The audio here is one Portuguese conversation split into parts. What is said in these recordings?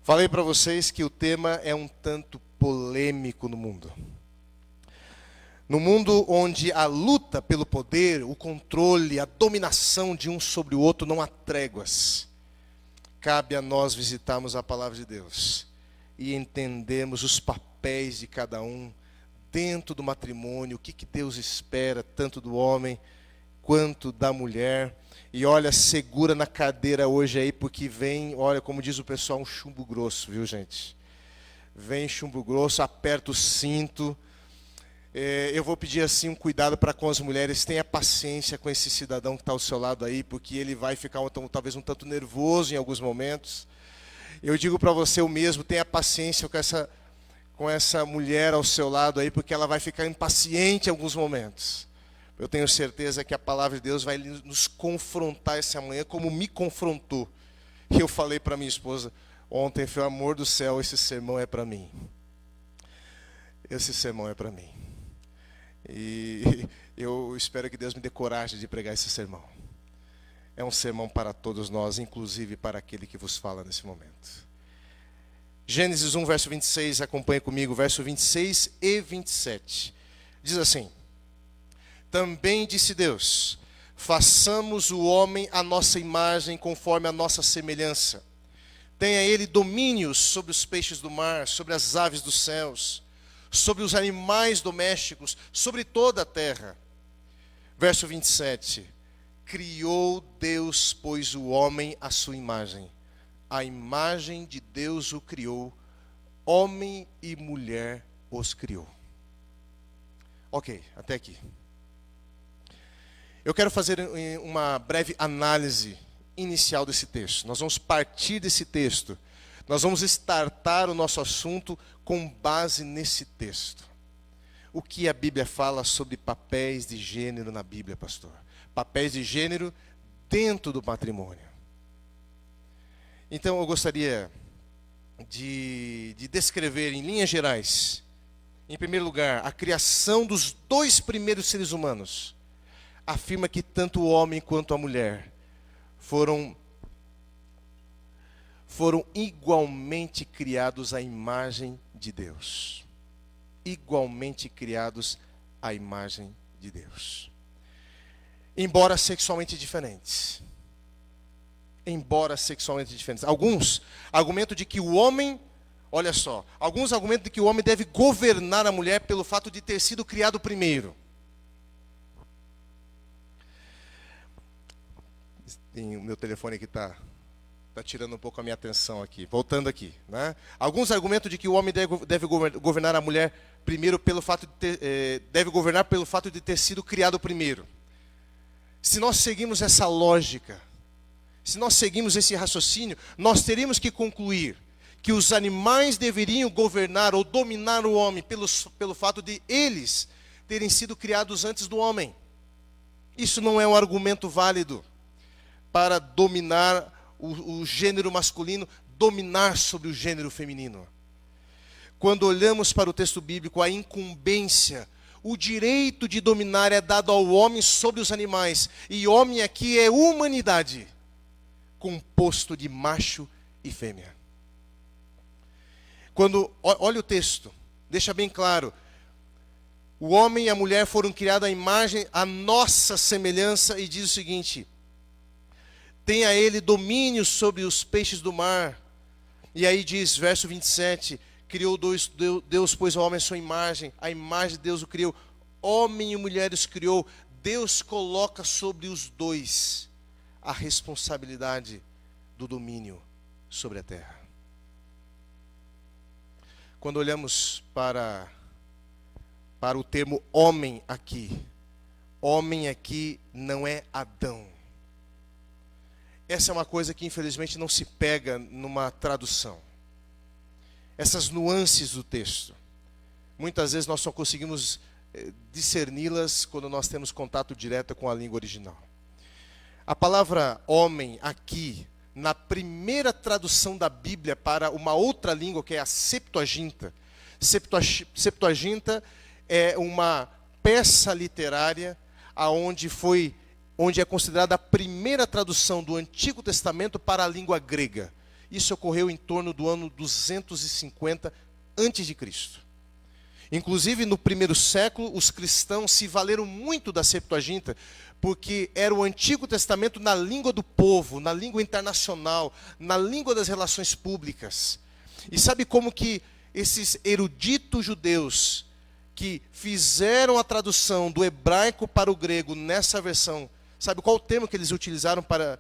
Falei para vocês que o tema é um tanto polêmico no mundo. No mundo onde a luta pelo poder, o controle, a dominação de um sobre o outro não há tréguas, cabe a nós visitarmos a palavra de Deus e entendermos os papéis de cada um dentro do matrimônio, o que Deus espera tanto do homem quanto da mulher. E olha, segura na cadeira hoje aí, porque vem, olha, como diz o pessoal, um chumbo grosso, viu, gente? Vem chumbo grosso, aperta o cinto. Eu vou pedir assim um cuidado para com as mulheres. Tenha paciência com esse cidadão que está ao seu lado aí, porque ele vai ficar talvez um tanto nervoso em alguns momentos. Eu digo para você o mesmo, tenha paciência com essa mulher ao seu lado aí, porque ela vai ficar impaciente em alguns momentos. Eu tenho certeza que a palavra de Deus vai nos confrontar essa manhã, como me confrontou. E eu falei para minha esposa ontem, foi amor do céu, esse sermão é para mim. Esse sermão é para mim. E eu espero que Deus me dê coragem de pregar esse sermão. É um sermão para todos nós, inclusive para aquele que vos fala nesse momento. Gênesis 1, verso 26, acompanha comigo, verso 26 e 27. Diz assim: Também disse Deus, façamos o homem à nossa imagem, conforme a nossa semelhança. Tenha ele domínios sobre os peixes do mar, sobre as aves dos céus, sobre os animais domésticos, sobre toda a terra. Verso 27. Criou Deus, pois, o homem à sua imagem. A imagem de Deus o criou, homem e mulher os criou. Ok, até aqui. Eu quero fazer uma breve análise inicial desse texto. Nós vamos partir desse texto. Nós vamos startar o nosso assunto com base nesse texto. O que a Bíblia fala sobre papéis de gênero na Bíblia, pastor? Papéis de gênero dentro do matrimônio. Então eu gostaria de descrever em linhas gerais, em primeiro lugar, a criação dos dois primeiros seres humanos. Afirma que tanto o homem quanto a mulher foram igualmente criados à imagem de Deus. Igualmente criados à imagem de Deus. Embora sexualmente diferentes. Alguns argumentam de que o homem, olha só, alguns argumentam de que o homem deve governar a mulher pelo fato de ter sido criado primeiro. O meu telefone aqui está tirando um pouco a minha atenção aqui. Voltando aqui, né? Alguns argumentam de que o homem deve governar a mulher primeiro pelo fato de deve governar pelo fato de ter sido criado primeiro. Se nós seguimos essa lógica, se nós seguimos esse raciocínio, nós teríamos que concluir que os animais deveriam governar ou dominar o homem pelo fato de eles terem sido criados antes do homem. Isso não é um argumento válido para dominar o gênero masculino, dominar sobre o gênero feminino. Quando olhamos para o texto bíblico, a incumbência, o direito de dominar é dado ao homem sobre os animais. E homem aqui é humanidade, composto de macho e fêmea. Olha o texto, deixa bem claro. O homem e a mulher foram criados à imagem, à nossa semelhança, e diz o seguinte: tenha ele domínio sobre os peixes do mar. E aí diz, verso 27, criou Deus, pois o homem à sua imagem, a imagem de Deus o criou, homem e mulher os criou. Deus coloca sobre os dois a responsabilidade do domínio sobre a terra. Quando olhamos para o termo homem aqui não é Adão. Essa é uma coisa que infelizmente não se pega numa tradução. Essas nuances do texto, muitas vezes nós só conseguimos discerni-las quando nós temos contato direto com a língua original. A palavra homem aqui, na primeira tradução da Bíblia para uma outra língua, que é a Septuaginta. Septuaginta é uma peça literária onde é considerada a primeira tradução do Antigo Testamento para a língua grega. Isso ocorreu em torno do ano 250 a.C. Inclusive, no primeiro século, os cristãos se valeram muito da Septuaginta, porque era o Antigo Testamento na língua do povo, na língua internacional, na língua das relações públicas. E sabe como que esses eruditos judeus que fizeram a tradução do hebraico para o grego nessa versão, sabe qual o termo que eles utilizaram para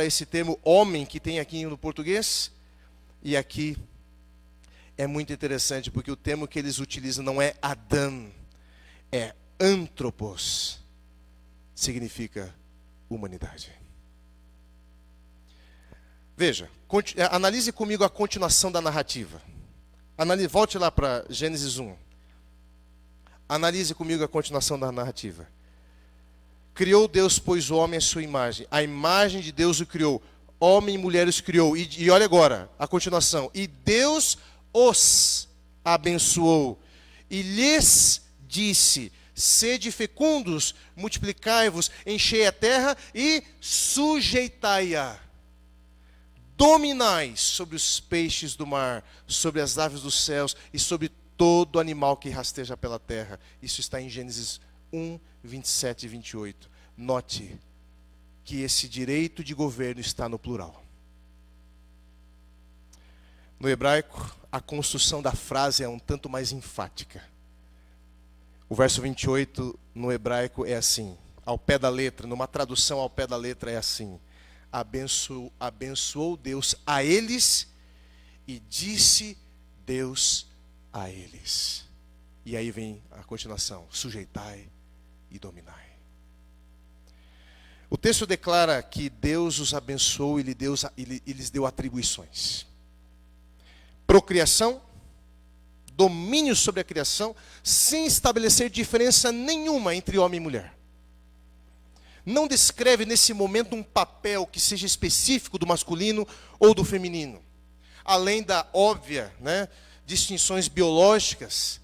esse termo homem que tem aqui no português? E aqui é muito interessante, porque o termo que eles utilizam não é Adam, é anthropos, significa humanidade. Veja, analise comigo a continuação da narrativa. Volte lá para Gênesis 1. Analise comigo a continuação da narrativa. Criou Deus, pois, o homem à sua imagem. A imagem de Deus o criou. Homem e mulher os criou. E olha agora, a continuação. E Deus os abençoou. E lhes disse: sede fecundos, multiplicai-vos, enchei a terra e sujeitai-a. Dominai sobre os peixes do mar, sobre as aves dos céus e sobre todo animal que rasteja pela terra. Isso está em Gênesis 1, 27 e 28. Note que esse direito de governo está no plural. No hebraico, a construção da frase é um tanto mais enfática. O verso 28 no hebraico é assim, ao pé da letra, numa tradução ao pé da letra é assim: abençoou Deus a eles e disse Deus a eles. E aí vem a continuação: sujeitai e dominai. O texto declara que Deus os abençoou e lhes deu atribuições: procriação, domínio sobre a criação, sem estabelecer diferença nenhuma entre homem e mulher. Não descreve nesse momento um papel que seja específico do masculino ou do feminino. Além da óbvia, distinções biológicas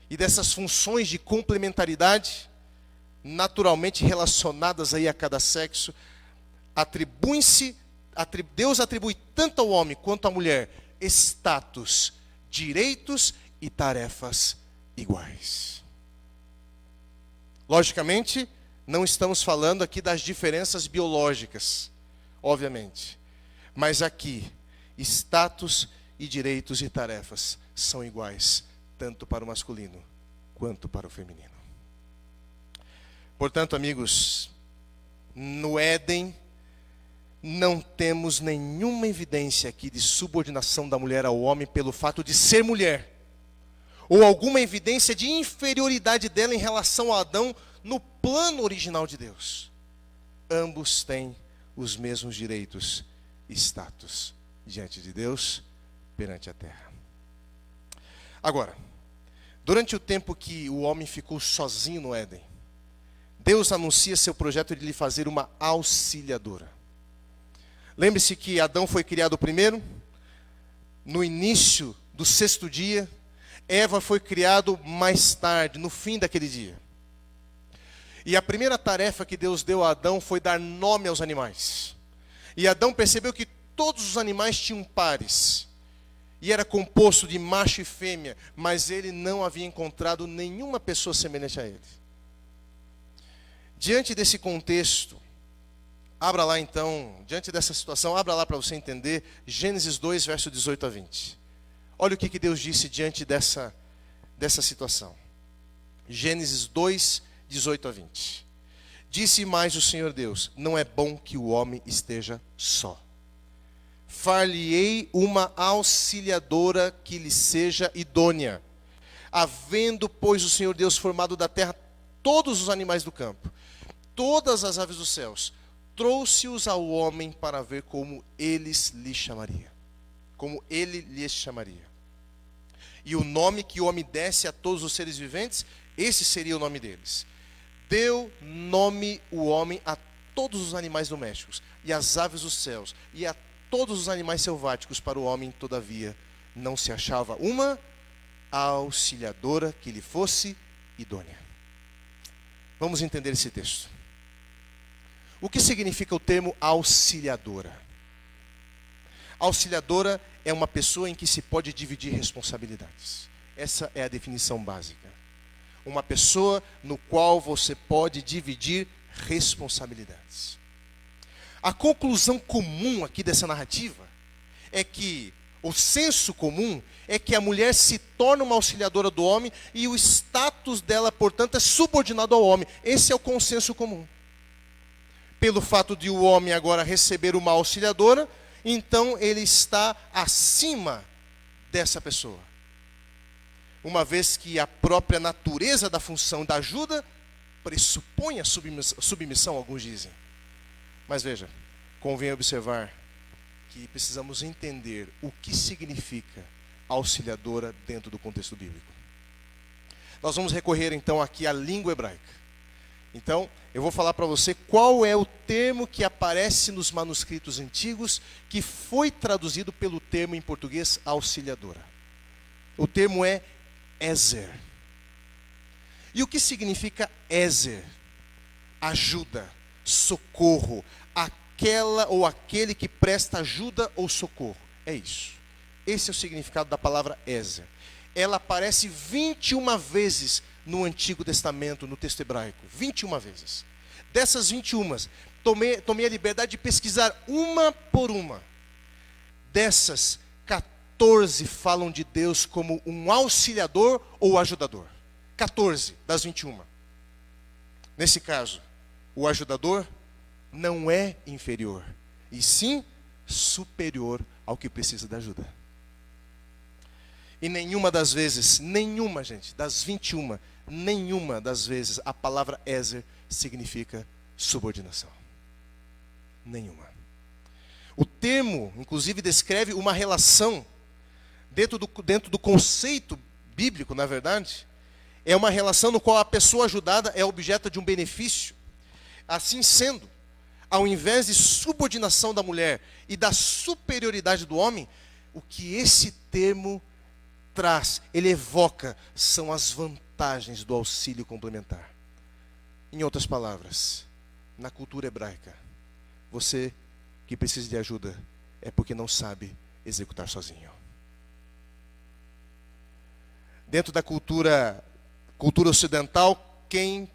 e dessas funções de complementaridade, naturalmente relacionadas aí a cada sexo, Deus atribui tanto ao homem quanto à mulher status, direitos e tarefas iguais. Logicamente, não estamos falando aqui das diferenças biológicas, obviamente. Mas aqui, status e direitos e tarefas são iguais, tanto para o masculino quanto para o feminino. Portanto, amigos, no Éden, não temos nenhuma evidência aqui de subordinação da mulher ao homem pelo fato de ser mulher, ou alguma evidência de inferioridade dela em relação a Adão no plano original de Deus. Ambos têm os mesmos direitos e status diante de Deus, perante a terra. Agora, durante o tempo que o homem ficou sozinho no Éden, Deus anuncia seu projeto de lhe fazer uma auxiliadora. Lembre-se que Adão foi criado primeiro, no início do 6º dia. Eva foi criado mais tarde, no fim daquele dia. E a primeira tarefa que Deus deu a Adão foi dar nome aos animais. E Adão percebeu que todos os animais tinham pares. E era composto de macho e fêmea, mas ele não havia encontrado nenhuma pessoa semelhante a ele. Diante desse contexto, abra lá então, diante dessa situação, abra lá para você entender, Gênesis 2, verso 18 a 20. Olha o que Deus disse diante dessa situação. Gênesis 2, 18 a 20. Disse mais o Senhor Deus: não é bom que o homem esteja só. Far-lhe-ei uma auxiliadora que lhe seja idônea. Havendo, pois, o Senhor Deus formado da terra todos os animais do campo, todas as aves dos céus, trouxe-os ao homem para ver como ele lhe chamaria. Como ele lhes chamaria. E o nome que o homem desse a todos os seres viventes, esse seria o nome deles. Deu nome o homem a todos os animais domésticos, e às aves dos céus, e a todos os animais selváticos. Para o homem, todavia, não se achava uma auxiliadora que lhe fosse idônea. Vamos entender esse texto. O que significa o termo auxiliadora? Auxiliadora é uma pessoa em que se pode dividir responsabilidades. Essa é a definição básica. Uma pessoa no qual você pode dividir responsabilidades. A conclusão comum aqui dessa narrativa é que o senso comum é que a mulher se torna uma auxiliadora do homem e o status dela, portanto, é subordinado ao homem. Esse é o consenso comum. Pelo fato de o homem agora receber uma auxiliadora, então ele está acima dessa pessoa. Uma vez que a própria natureza da função da ajuda pressupõe a submissão, alguns dizem. Mas veja, convém observar que precisamos entender o que significa auxiliadora dentro do contexto bíblico. Nós vamos recorrer então aqui à língua hebraica. Então, eu vou falar para você qual é o termo que aparece nos manuscritos antigos que foi traduzido pelo termo em português auxiliadora. O termo é Ezer. E o que significa Ezer? Ajuda, socorro, aquela ou aquele que presta ajuda ou socorro. É isso. Esse é o significado da palavra Ezer. Ela aparece 21 vezes no Antigo Testamento, no texto hebraico. 21 vezes. Dessas 21, tomei a liberdade de pesquisar uma por uma. Dessas, 14 falam de Deus como um auxiliador ou ajudador. 14 das 21. Nesse caso, o ajudador não é inferior, e sim superior ao que precisa da ajuda. E nenhuma das vezes, das 21, nenhuma das vezes a palavra Ezer significa subordinação. Nenhuma. O termo, inclusive, descreve uma relação, dentro do conceito bíblico, na verdade, é uma relação no qual a pessoa ajudada é objeto de um benefício. Assim sendo, ao invés de subordinação da mulher e da superioridade do homem, o que esse termo traz, ele evoca, são as vantagens do auxílio complementar. Em outras palavras, na cultura hebraica, você que precisa de ajuda é porque não sabe executar sozinho. Dentro da cultura ocidental, quem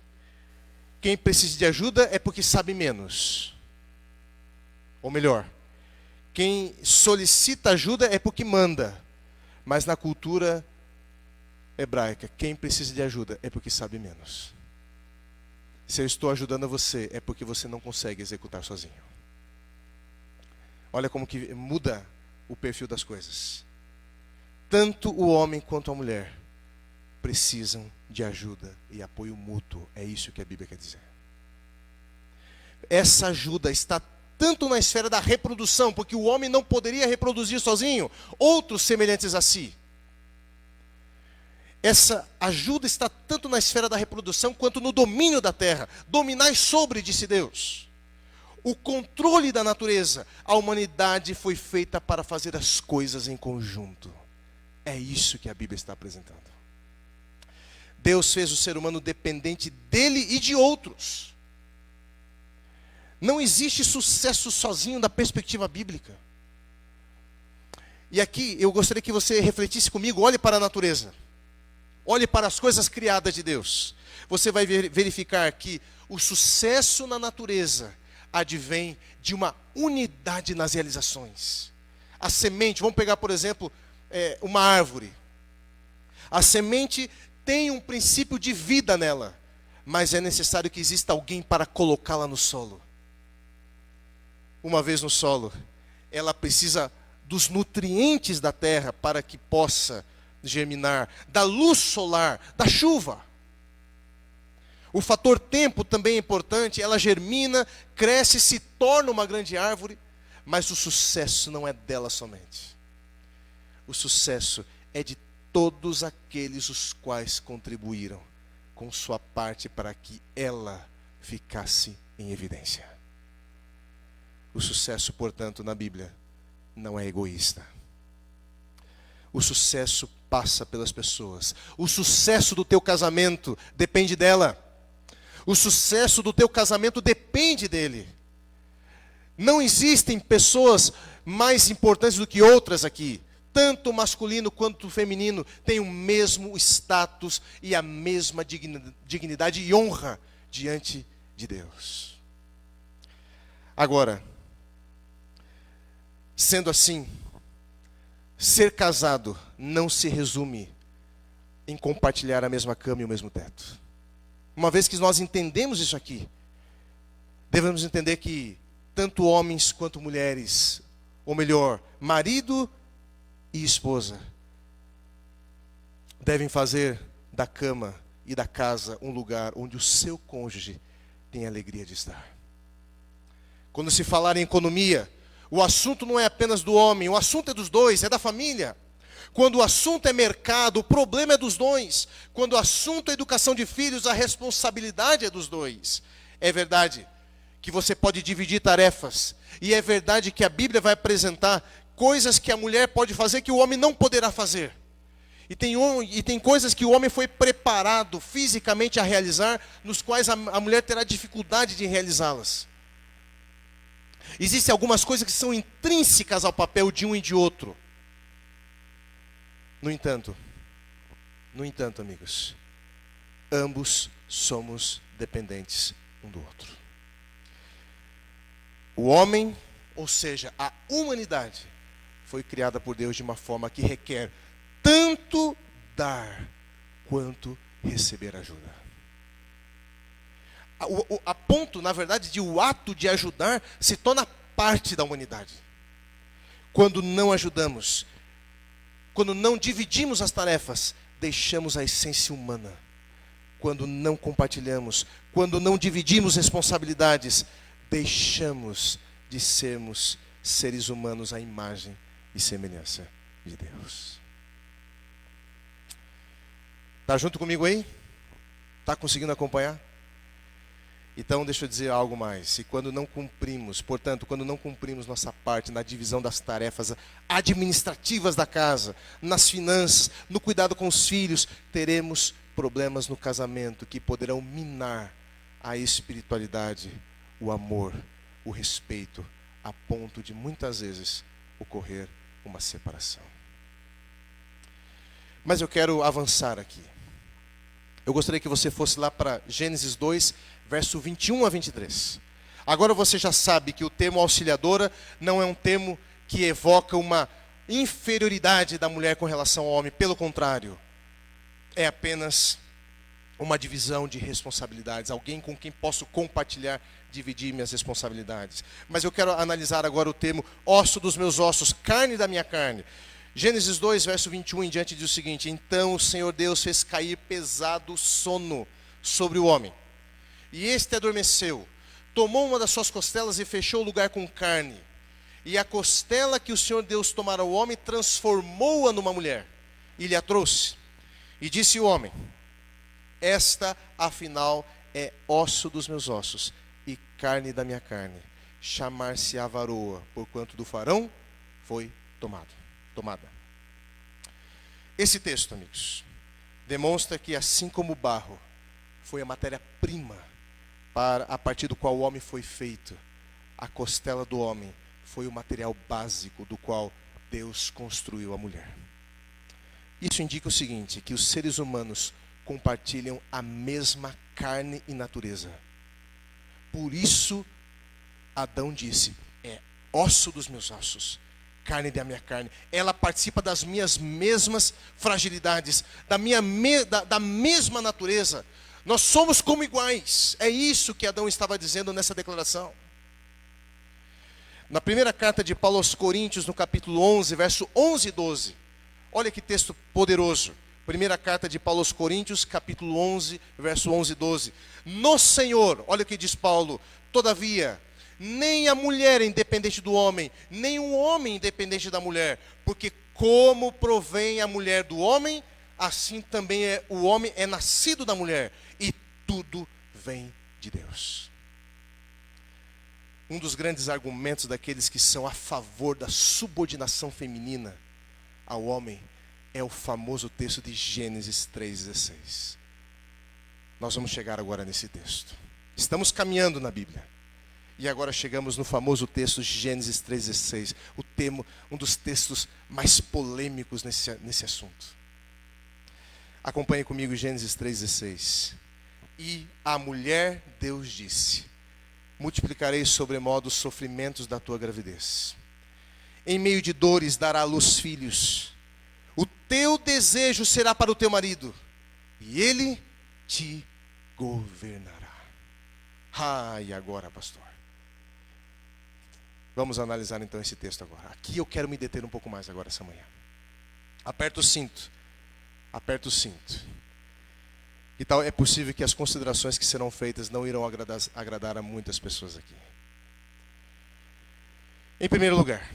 precisa de ajuda é porque sabe menos. Ou melhor, quem solicita ajuda é porque manda. Mas na cultura hebraica, quem precisa de ajuda é porque sabe menos. Se eu estou ajudando você, é porque você não consegue executar sozinho. Olha como que muda o perfil das coisas. Tanto o homem quanto a mulher precisam de ajuda e apoio mútuo. É isso que a Bíblia quer dizer. Essa ajuda está tanto na esfera da reprodução, porque o homem não poderia reproduzir sozinho, outros semelhantes a si. Essa ajuda está tanto na esfera da reprodução, quanto no domínio da terra. Dominai sobre, disse Deus. O controle da natureza. A humanidade foi feita para fazer as coisas em conjunto. É isso que a Bíblia está apresentando. Deus fez o ser humano dependente dele e de outros. Não existe sucesso sozinho da perspectiva bíblica. E aqui eu gostaria que você refletisse comigo, olhe para a natureza. Olhe para as coisas criadas de Deus. Você vai verificar que o sucesso na natureza advém de uma unidade nas realizações. A semente, vamos pegar por exemplo, uma árvore. A semente tem um princípio de vida nela, mas é necessário que exista alguém para colocá-la no solo. Uma vez no solo, ela precisa dos nutrientes da terra para que possa germinar, da luz solar, da chuva. O fator tempo também é importante, ela germina, cresce, se torna uma grande árvore, mas o sucesso não é dela somente. O sucesso é de todos aqueles os quais contribuíram com sua parte para que ela ficasse em evidência. O sucesso, portanto, na Bíblia, não é egoísta. O sucesso passa pelas pessoas. O sucesso do teu casamento depende dela. O sucesso do teu casamento depende dele. Não existem pessoas mais importantes do que outras aqui. Tanto o masculino quanto o feminino têm o mesmo status e a mesma dignidade e honra diante de Deus. Agora, sendo assim, ser casado não se resume em compartilhar a mesma cama e o mesmo teto. Uma vez que nós entendemos isso aqui, devemos entender que tanto homens quanto mulheres, ou melhor, marido e esposa, devem fazer da cama e da casa um lugar onde o seu cônjuge tem alegria de estar. Quando se falar em economia, o assunto não é apenas do homem, o assunto é dos dois, é da família. Quando o assunto é mercado, o problema é dos dois. Quando o assunto é educação de filhos, a responsabilidade é dos dois. É verdade que você pode dividir tarefas. E é verdade que a Bíblia vai apresentar coisas que a mulher pode fazer que o homem não poderá fazer. E tem coisas que o homem foi preparado fisicamente a realizar, nos quais a mulher terá dificuldade de realizá-las. Existem algumas coisas que são intrínsecas ao papel de um e de outro. No entanto, amigos, ambos somos dependentes um do outro. O homem, ou seja, a humanidade, foi criada por Deus de uma forma que requer tanto dar quanto receber ajuda. A ponto, na verdade, de o ato de ajudar se torna parte da humanidade. Quando não ajudamos, quando não dividimos as tarefas, deixamos a essência humana. Quando não compartilhamos, quando não dividimos responsabilidades, deixamos de sermos seres humanos à imagem e semelhança de Deus. Está junto comigo aí? Está conseguindo acompanhar? Então, deixa eu dizer algo mais. E quando não cumprimos nossa parte na divisão das tarefas administrativas da casa, nas finanças, no cuidado com os filhos, teremos problemas no casamento que poderão minar a espiritualidade, o amor, o respeito, a ponto de muitas vezes ocorrer uma separação. Mas eu quero avançar aqui. Eu gostaria que você fosse lá para Gênesis 2, verso 21 a 23. Agora você já sabe que o termo auxiliadora não é um termo que evoca uma inferioridade da mulher com relação ao homem. Pelo contrário, é apenas uma divisão de responsabilidades. Alguém com quem posso compartilhar, dividir minhas responsabilidades. Mas eu quero analisar agora o termo osso dos meus ossos, carne da minha carne. Gênesis 2, verso 21 em diante diz o seguinte: então o Senhor Deus fez cair pesado sono sobre o homem, e este adormeceu. Tomou uma das suas costelas e fechou o lugar com carne. E a costela que o Senhor Deus tomara ao homem, transformou-a numa mulher, e lhe a trouxe. E disse o homem: esta, afinal, é osso dos meus ossos, e carne da minha carne. Chamar-se-á varoa, porquanto do varão foi tomada. Esse texto, amigos, demonstra que assim como o barro foi a matéria-prima a partir do qual o homem foi feito, a costela do homem foi o material básico do qual Deus construiu a mulher. Isso indica o seguinte, que os seres humanos compartilham a mesma carne e natureza. Por isso, Adão disse: é osso dos meus ossos, carne da minha carne. Ela participa das minhas mesmas fragilidades, da mesma natureza. Nós somos como iguais. É isso que Adão estava dizendo nessa declaração. Na primeira carta de Paulo aos Coríntios, no capítulo 11, verso 11 e 12. Olha que texto poderoso. Primeira carta de Paulo aos Coríntios, capítulo 11, verso 11 e 12. No Senhor, olha o que diz Paulo: todavia, nem a mulher é independente do homem, nem o homem é independente da mulher. Porque como provém a mulher do homem, assim também o homem é nascido da mulher. E tudo vem de Deus. Um dos grandes argumentos daqueles que são a favor da subordinação feminina ao homem é o famoso texto de Gênesis 3,16. Nós vamos chegar agora nesse texto. Estamos caminhando na Bíblia. E agora chegamos no famoso texto de Gênesis 3,16, um dos textos mais polêmicos nesse assunto. Acompanhe comigo Gênesis 3,16. E a mulher Deus disse: multiplicarei sobremodo os sofrimentos da tua gravidez. Em meio de dores dará à luz filhos. O teu desejo será para o teu marido, e ele te governará. E agora, pastor? Vamos analisar então esse texto agora. Aqui eu quero me deter um pouco mais agora essa manhã. Aperta o cinto. Aperta o cinto. E tal, é possível que as considerações que serão feitas não irão agradar a muitas pessoas aqui. Em primeiro lugar,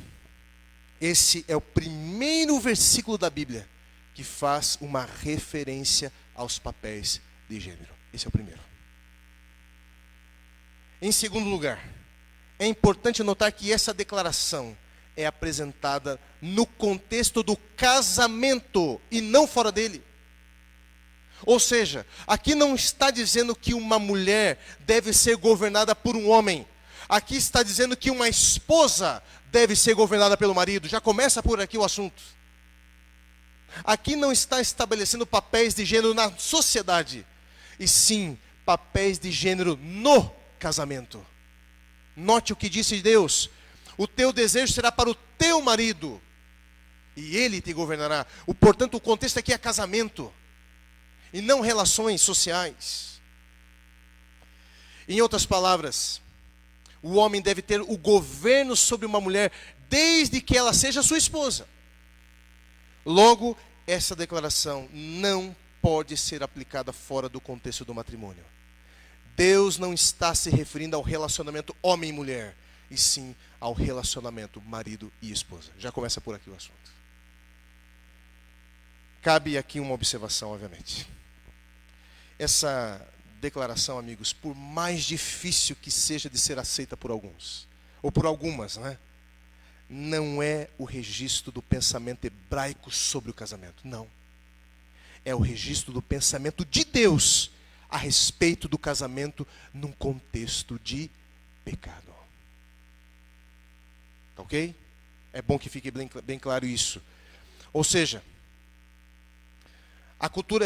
esse é o primeiro versículo da Bíblia que faz uma referência aos papéis de gênero. Esse é o primeiro. Em segundo lugar, é importante notar que essa declaração é apresentada no contexto do casamento e não fora dele. Ou seja, aqui não está dizendo que uma mulher deve ser governada por um homem. Aqui está dizendo que uma esposa deve ser governada pelo marido. Já começa por aqui o assunto. Aqui não está estabelecendo papéis de gênero na sociedade, e sim papéis de gênero no casamento. Note o que disse Deus: o teu desejo será para o teu marido, e ele te governará. Portanto, o contexto aqui é casamento, e não relações sociais. Em outras palavras, o homem deve ter o governo sobre uma mulher, desde que ela seja sua esposa. Logo, essa declaração não pode ser aplicada fora do contexto do matrimônio. Deus não está se referindo ao relacionamento homem e mulher, e sim ao relacionamento marido e esposa. Já começa por aqui o assunto. Cabe aqui uma observação, obviamente. Essa declaração, amigos, por mais difícil que seja de ser aceita por alguns, ou por algumas, não é o registro do pensamento hebraico sobre o casamento. Não. É o registro do pensamento de Deus a respeito do casamento num contexto de pecado. Tá ok? É bom que fique bem claro isso. Ou seja, a cultura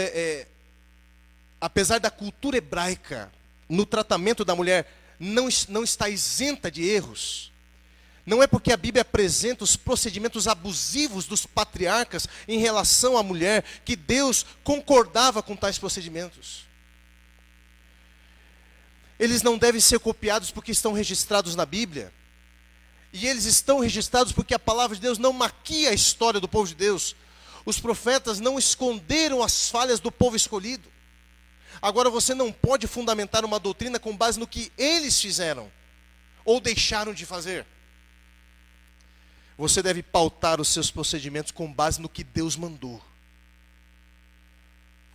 apesar da cultura hebraica, no tratamento da mulher, não está isenta de erros. Não é porque a Bíblia apresenta os procedimentos abusivos dos patriarcas em relação à mulher que Deus concordava com tais procedimentos. Eles não devem ser copiados porque estão registrados na Bíblia. E eles estão registrados porque a palavra de Deus não maquia a história do povo de Deus. Os profetas não esconderam as falhas do povo escolhido. Agora você não pode fundamentar uma doutrina com base no que eles fizeram ou deixaram de fazer. Você deve pautar os seus procedimentos com base no que Deus mandou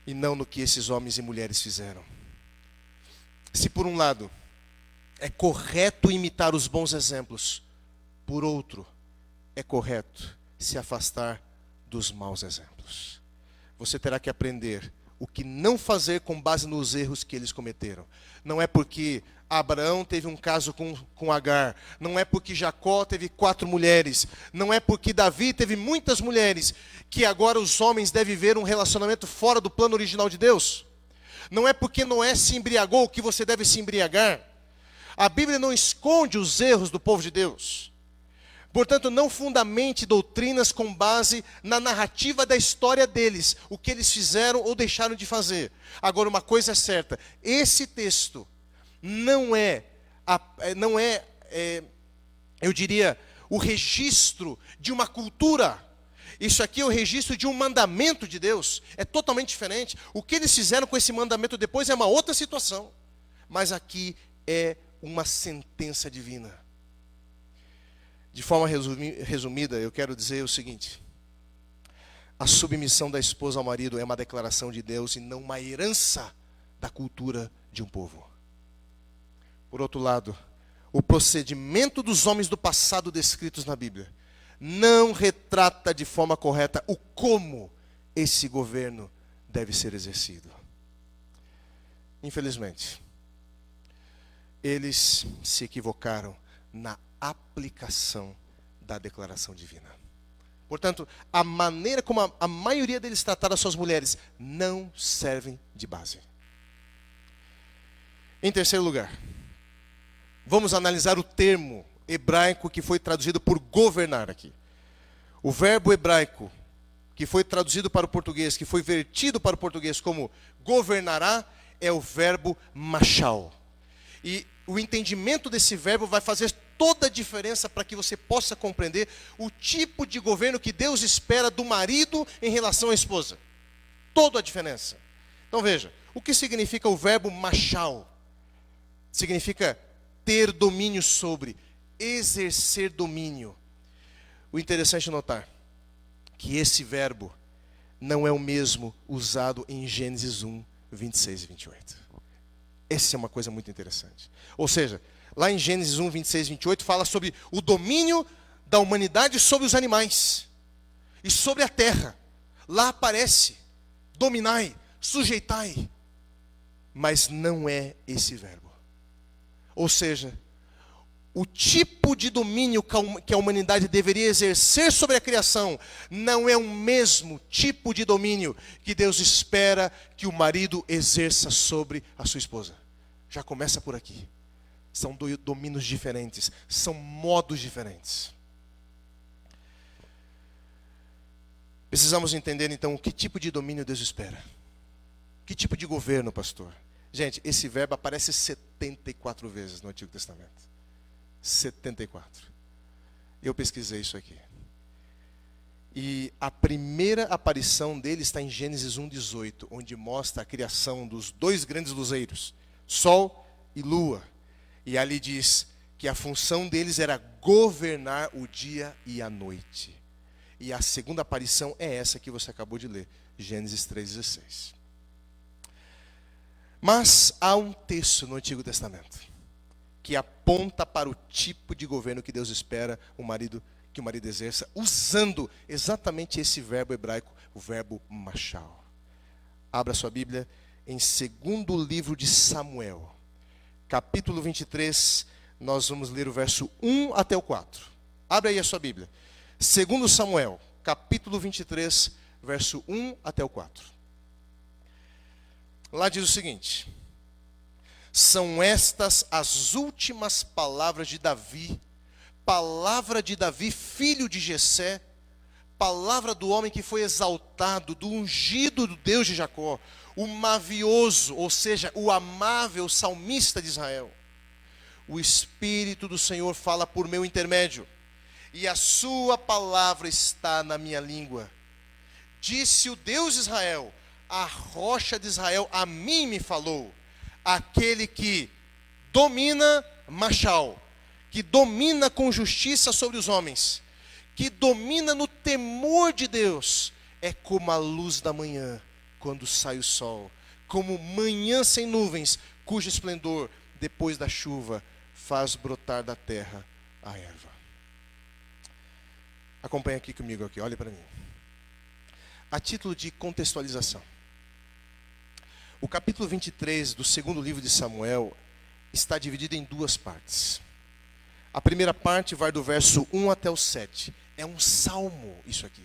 e não no que esses homens e mulheres fizeram. Se por um lado é correto imitar os bons exemplos, por outro é correto se afastar dos maus exemplos. Você terá que aprender o que não fazer com base nos erros que eles cometeram. Não é porque Abraão teve um caso com Agar, não é porque Jacó teve 4 mulheres, não é porque Davi teve muitas mulheres, que agora os homens devem ver um relacionamento fora do plano original de Deus. Não é porque Noé se embriagou que você deve se embriagar. A Bíblia não esconde os erros do povo de Deus. Portanto, não fundamente doutrinas com base na narrativa da história deles, o que eles fizeram ou deixaram de fazer. Agora, uma coisa é certa, esse texto não é, eu diria, o registro de uma cultura. Isso aqui é o registro de um mandamento de Deus. É totalmente diferente. O que eles fizeram com esse mandamento depois é uma outra situação. Mas aqui é uma sentença divina. De forma resumida, eu quero dizer o seguinte: a submissão da esposa ao marido é uma declaração de Deus e não uma herança da cultura de um povo. Por outro lado, o procedimento dos homens do passado descritos na Bíblia não retrata de forma correta o como esse governo deve ser exercido. Infelizmente, eles se equivocaram na aplicação da declaração divina. Portanto, a maneira como a maioria deles trataram as suas mulheres não servem de base. Em terceiro lugar, vamos analisar o termo hebraico que foi traduzido por governar aqui. O verbo hebraico que foi traduzido para o português, que foi vertido para o português como governará, é o verbo machal. E o entendimento desse verbo vai fazer toda a diferença para que você possa compreender o tipo de governo que Deus espera do marido em relação à esposa. Toda a diferença. Então veja, o que significa o verbo machal? Significa ter domínio sobre, exercer domínio. O interessante é notar que esse verbo não é o mesmo usado em Gênesis 1, 26 e 28. Essa é uma coisa muito interessante. Ou seja, lá em Gênesis 1, 26 e 28, fala sobre o domínio da humanidade sobre os animais e sobre a terra. Lá aparece, dominai, sujeitai. Mas não é esse verbo. Ou seja, o tipo de domínio que a humanidade deveria exercer sobre a criação não é o mesmo tipo de domínio que Deus espera que o marido exerça sobre a sua esposa. Já começa por aqui. São domínios diferentes, são modos diferentes. Precisamos entender então que tipo de domínio Deus espera. Que tipo de governo, pastor? Gente, esse verbo aparece 74 vezes no Antigo Testamento. 74. Eu pesquisei isso aqui. E a primeira aparição dele está em Gênesis 1:18, onde mostra a criação dos dois grandes luzeiros, Sol e Lua. E ali diz que a função deles era governar o dia e a noite. E a segunda aparição é essa que você acabou de ler, Gênesis 3:16. Mas há um texto no Antigo Testamento que aponta para o tipo de governo que Deus espera que o marido exerça, usando exatamente esse verbo hebraico, o verbo machal. Abra sua Bíblia em 2º livro de Samuel, capítulo 23, nós vamos ler o verso 1 até o 4. Abra aí a sua Bíblia. 2º Samuel, capítulo 23, verso 1 até o 4. Lá diz o seguinte: são estas as últimas palavras de Davi, palavra de Davi, filho de Jessé, palavra do homem que foi exaltado, do ungido do Deus de Jacó, o mavioso, ou seja, o amável salmista de Israel. O Espírito do Senhor fala por meu intermédio, e a sua palavra está na minha língua. Disse o Deus de Israel, a rocha de Israel a mim me falou. Aquele que domina machal, que domina com justiça sobre os homens, que domina no temor de Deus, é como a luz da manhã, quando sai o sol, como manhã sem nuvens, cujo esplendor, depois da chuva, faz brotar da terra a erva. Acompanhe aqui comigo, olhe para mim. A título de contextualização, o capítulo 23 do 2º livro de Samuel está dividido em duas partes. A primeira parte vai do verso 1 até o 7. É um salmo isso aqui.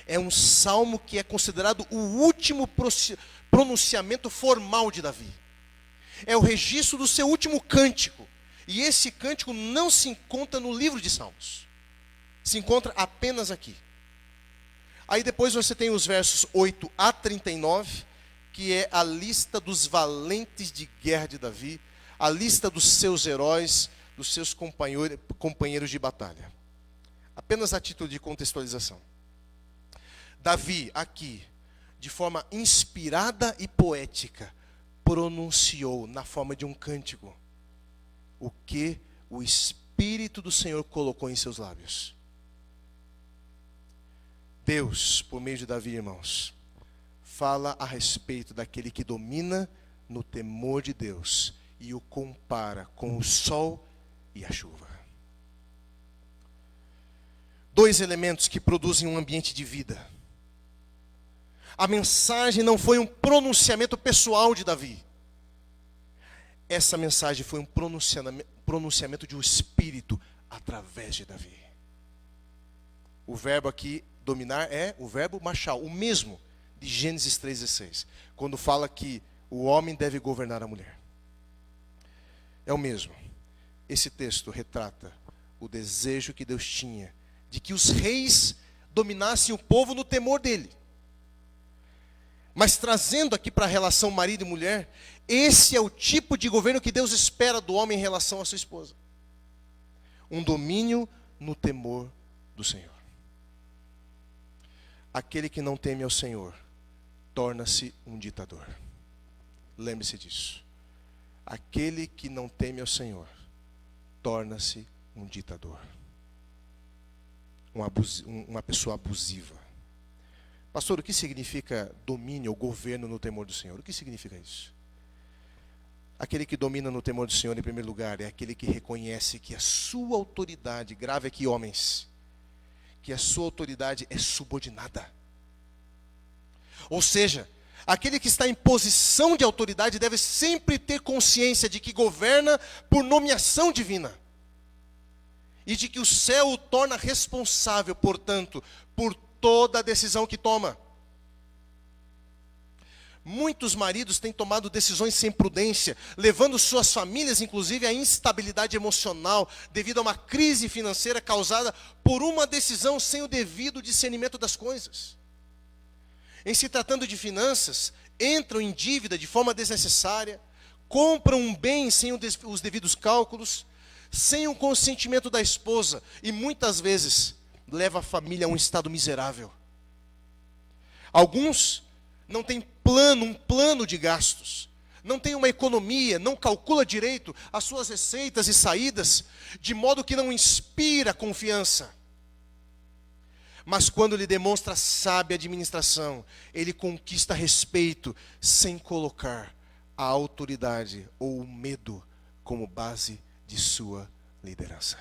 É um salmo que é considerado o último pronunciamento formal de Davi. É o registro do seu último cântico. E esse cântico não se encontra no livro de Salmos. Se encontra apenas aqui. Aí depois você tem os versos 8 a 39, que é a lista dos valentes de guerra de Davi, a lista dos seus heróis, dos seus companheiros de batalha. Apenas a título de contextualização. Davi, aqui, de forma inspirada e poética, pronunciou na forma de um cântico o que o Espírito do Senhor colocou em seus lábios. Deus, por meio de Davi, irmãos, fala a respeito daquele que domina no temor de Deus e o compara com o sol e a chuva. Dois elementos que produzem um ambiente de vida. A mensagem não foi um pronunciamento pessoal de Davi. essa mensagem foi um pronunciamento de um espírito através de Davi. O verbo aqui, dominar, é o verbo machal, o mesmo de Gênesis 3,16, quando fala que o homem deve governar a mulher. É o mesmo. Esse texto retrata o desejo que Deus tinha de que os reis dominassem o povo no temor dele. Mas trazendo aqui para a relação marido e mulher, esse é o tipo de governo que Deus espera do homem em relação à sua esposa. Um domínio no temor do Senhor. Aquele que não teme ao Senhor torna-se um ditador. Lembre-se disso. Aquele que não teme ao Senhor torna-se um ditador. Uma pessoa abusiva. Pastor, o que significa domínio ou governo no temor do Senhor? O que significa isso? Aquele que domina no temor do Senhor, em primeiro lugar, é aquele que reconhece que a sua autoridade, grave aqui, homens, que a sua autoridade é subordinada. Ou seja, aquele que está em posição de autoridade deve sempre ter consciência de que governa por nomeação divina. E de que o céu o torna responsável, portanto, por toda a decisão que toma. Muitos maridos têm tomado decisões sem prudência, levando suas famílias, inclusive, à instabilidade emocional, devido a uma crise financeira causada por uma decisão sem o devido discernimento das coisas. Em se tratando de finanças, entram em dívida de forma desnecessária, compram um bem sem os devidos cálculos, sem o consentimento da esposa, e muitas vezes leva a família a um estado miserável. Alguns não têm um plano de gastos, não tem uma economia, não calcula direito as suas receitas e saídas, de modo que não inspira confiança. Mas quando ele demonstra sábia administração, ele conquista respeito sem colocar a autoridade ou o medo como base de sua liderança.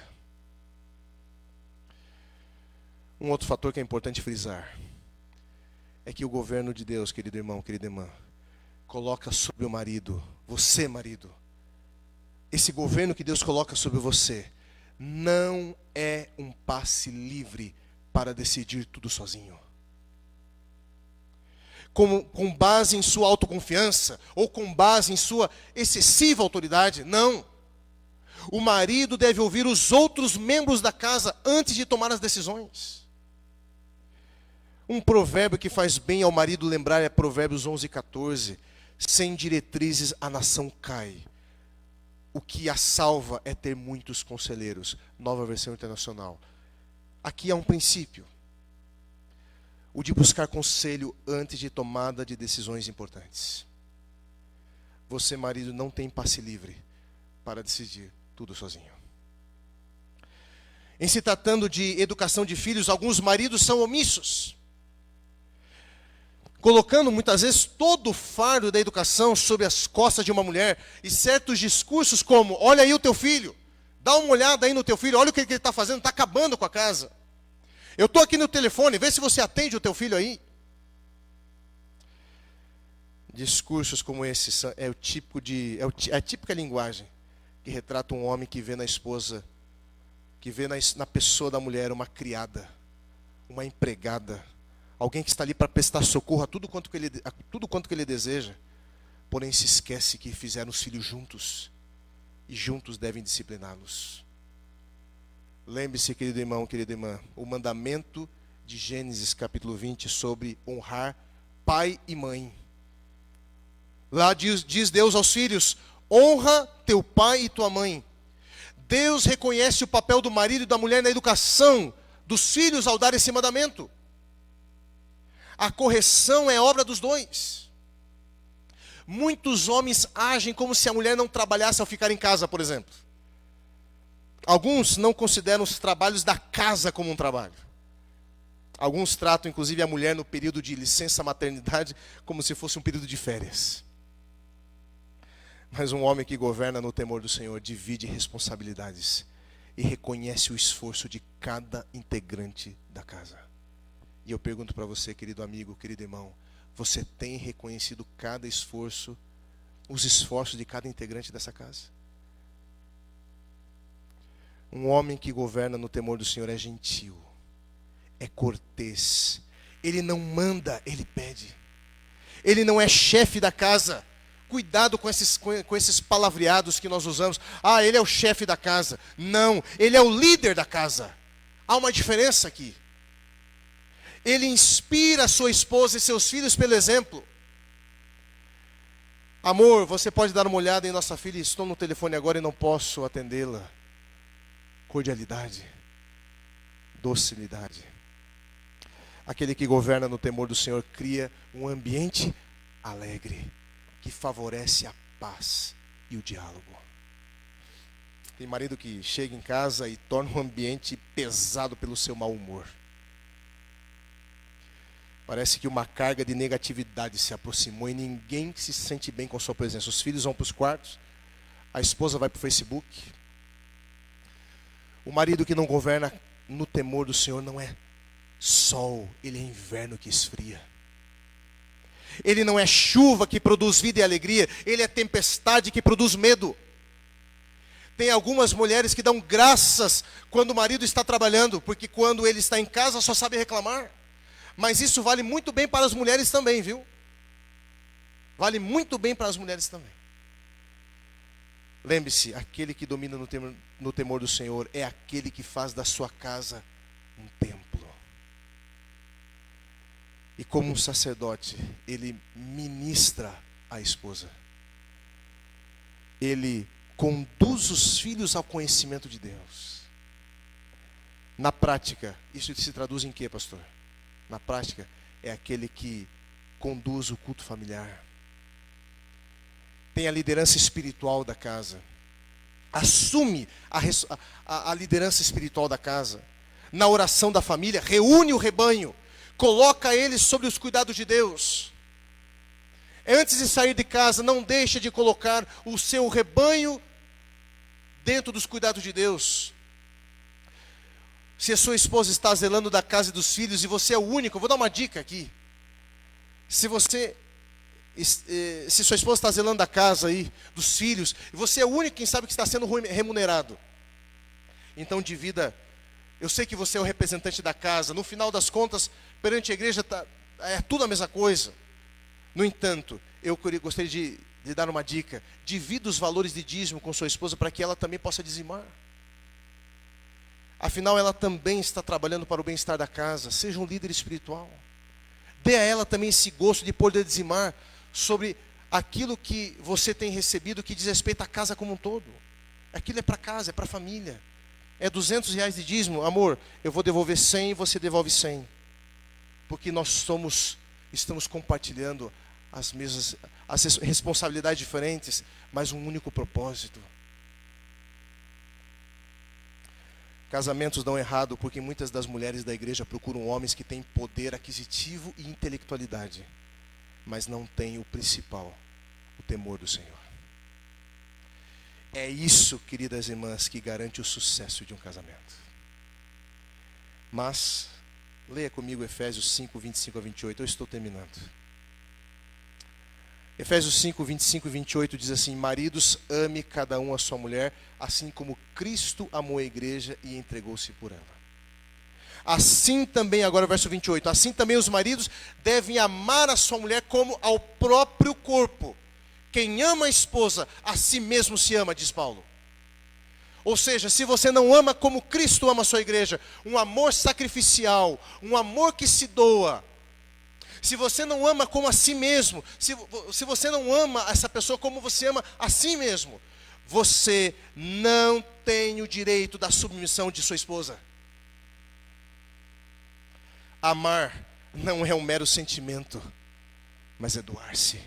Um outro fator que é importante frisar é que o governo de Deus, querido irmão, querida irmã, coloca sobre o marido, você marido, esse governo que Deus coloca sobre você, não é um passe livre para decidir tudo sozinho. Com base em sua autoconfiança, ou com base em sua excessiva autoridade, não. O marido deve ouvir os outros membros da casa antes de tomar as decisões. Um provérbio que faz bem ao marido lembrar é Provérbios 11:14. Sem diretrizes a nação cai. O que a salva é ter muitos conselheiros. Nova Versão Internacional. Aqui há um princípio. O de buscar conselho antes de tomada de decisões importantes. Você, marido, não tem passe livre para decidir tudo sozinho. Em se tratando de educação de filhos, alguns maridos são omissos, colocando muitas vezes todo o fardo da educação sobre as costas de uma mulher, e certos discursos como: olha aí o teu filho, dá uma olhada aí no teu filho, olha o que ele está fazendo, está acabando com a casa. Eu estou aqui no telefone, vê se você atende o teu filho aí. Discursos como esse é a típica linguagem que retrata um homem que vê na esposa, que vê na pessoa da mulher uma criada, uma empregada, alguém que está ali para prestar socorro a tudo quanto que ele deseja, porém se esquece que fizeram os filhos juntos, e juntos devem discipliná-los. Lembre-se, querido irmão, querida irmã, o mandamento de Gênesis capítulo 20 sobre honrar pai e mãe. Lá diz Deus aos filhos: honra teu pai e tua mãe. Deus reconhece o papel do marido e da mulher na educação dos filhos ao dar esse mandamento. A correção é obra dos dois. Muitos homens agem como se a mulher não trabalhasse ao ficar em casa, por exemplo. Alguns não consideram os trabalhos da casa como um trabalho. Alguns tratam, inclusive, a mulher no período de licença maternidade como se fosse um período de férias. Mas um homem que governa no temor do Senhor divide responsabilidades e reconhece o esforço de cada integrante da casa. E eu pergunto para você, querido amigo, querido irmão, você tem reconhecido cada esforço os esforços de cada integrante dessa casa. Um homem que governa no temor do Senhor é gentil, é cortês. Ele não manda, ele pede. Ele não é chefe da casa. Cuidado com esses palavreados que nós usamos. Ah, ele é o chefe da casa. Não, ele é o líder da casa. Há uma diferença aqui. Ele inspira a sua esposa e seus filhos pelo exemplo. Amor, você pode dar uma olhada em nossa filha? Estou no telefone agora e não posso atendê-la. Cordialidade, docilidade. Aquele que governa no temor do Senhor cria um ambiente alegre, que favorece a paz e o diálogo. Tem marido que chega em casa e torna um ambiente pesado pelo seu mau humor. Parece que uma carga de negatividade se aproximou e ninguém se sente bem com sua presença. Os filhos vão para os quartos, a esposa vai para o Facebook. O marido que não governa no temor do Senhor não é sol, ele é inverno que esfria. Ele não é chuva que produz vida e alegria, ele é tempestade que produz medo. Tem algumas mulheres que dão graças quando o marido está trabalhando, porque quando ele está em casa só sabe reclamar. Mas isso vale muito bem para as mulheres também, viu? Vale muito bem para as mulheres também. Lembre-se, aquele que domina no temor do Senhor é aquele que faz da sua casa um templo. E como um sacerdote, ele ministra a esposa. Ele conduz os filhos ao conhecimento de Deus. Na prática, isso se traduz em quê, pastor? Na prática, é aquele que conduz o culto familiar. Tem a liderança espiritual da casa. Assume a liderança espiritual da casa. Na oração da família, reúne o rebanho. Coloca eles sobre os cuidados de Deus. Antes de sair de casa, não deixe de colocar o seu rebanho dentro dos cuidados de Deus. Se a sua esposa está zelando da casa e dos filhos e você é o único, eu vou dar uma dica aqui. Se sua esposa está zelando da casa aí, dos filhos, e você é o único quem sabe que está sendo remunerado, então divida. Eu sei que você é o representante da casa. No final das contas, perante a igreja, é tudo a mesma coisa. No entanto, eu gostaria de dar uma dica. Divida os valores de dízimo com sua esposa para que ela também possa dizimar. Afinal, ela também está trabalhando para o bem-estar da casa. Seja um líder espiritual. Dê a ela também esse gosto de poder dizimar sobre aquilo que você tem recebido que diz respeito à casa como um todo. Aquilo é para casa, é para a família. É R$200 de dízimo, amor, eu vou devolver 100 e você devolve 100. Porque nós estamos compartilhando as responsabilidades diferentes, mas um único propósito. Casamentos dão errado porque muitas das mulheres da igreja procuram homens que têm poder aquisitivo e intelectualidade, mas não têm o principal, o temor do Senhor. É isso, queridas irmãs, que garante o sucesso de um casamento. Mas, leia comigo Efésios 5, 25 a 28, eu estou terminando. Efésios 5, 25 e 28 diz assim: maridos, ame cada um a sua mulher, assim como Cristo amou a igreja e entregou-se por ela. Assim também, agora verso 28, assim também os maridos devem amar a sua mulher como ao próprio corpo. Quem ama a esposa, a si mesmo se ama, diz Paulo. Ou seja, se você não ama como Cristo ama a sua igreja, um amor sacrificial, um amor que se doa, se você não ama como a si mesmo, se você não ama essa pessoa como você ama a si mesmo, você não tem o direito da submissão de sua esposa. Amar não é um mero sentimento, mas é doar-se.